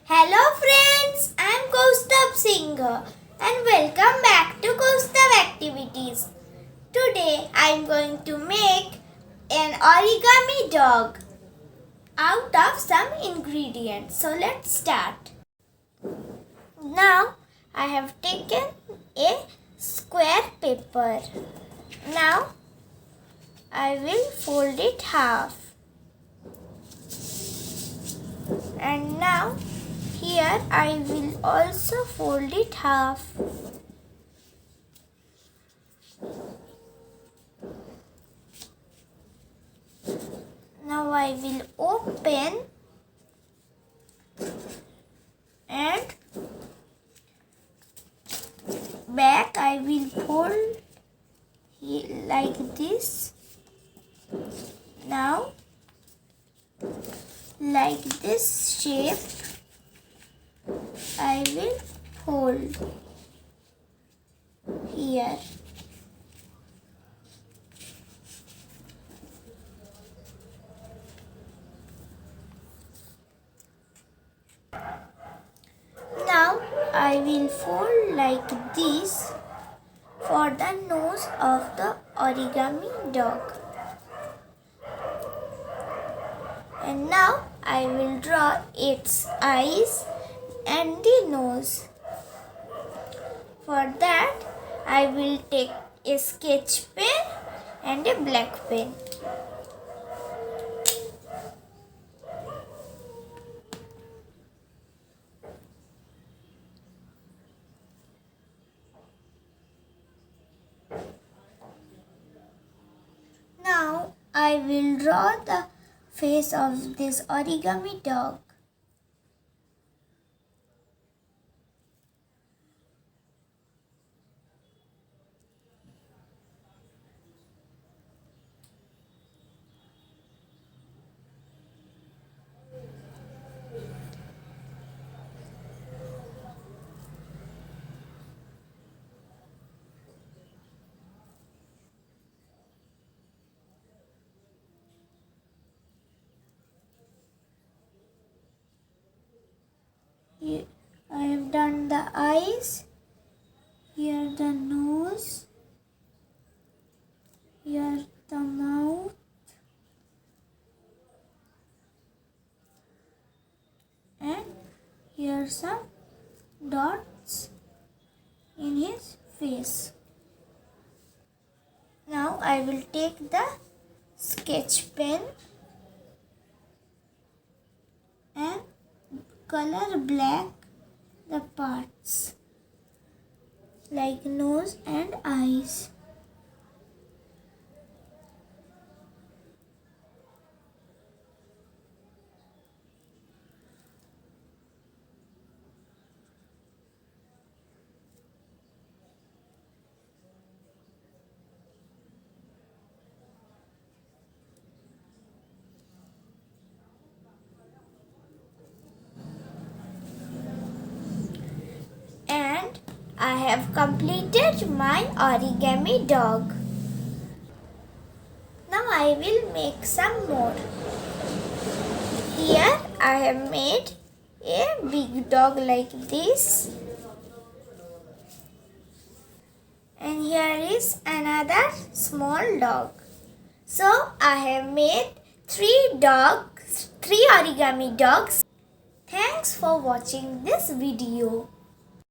Hello friends, I am Kaustubh Singer and welcome back to Kaustubh Activities. Today I am going to make an origami dog out of some ingredients. So let's start. Now I have taken a square paper. Now I will fold it half. And now here I will also fold it half. Now I will open and back I will fold like this. Now like this shape I will fold here. Now I will fold like this for the nose of the origami dog. And now I will draw its eyes and the nose. For that I will take a sketch pen and a black pen. Now I will draw the face of this origami dog. Here I have done the eyes, here the nose, here the mouth, and here some dots in his face. Now I will take the sketch pen and color black the parts like nose and eyes. And I have completed my origami dog. Now I will make some more. Here I have made a big dog like this. And here is another small dog. So I have made three origami dogs. Thanks for watching this video.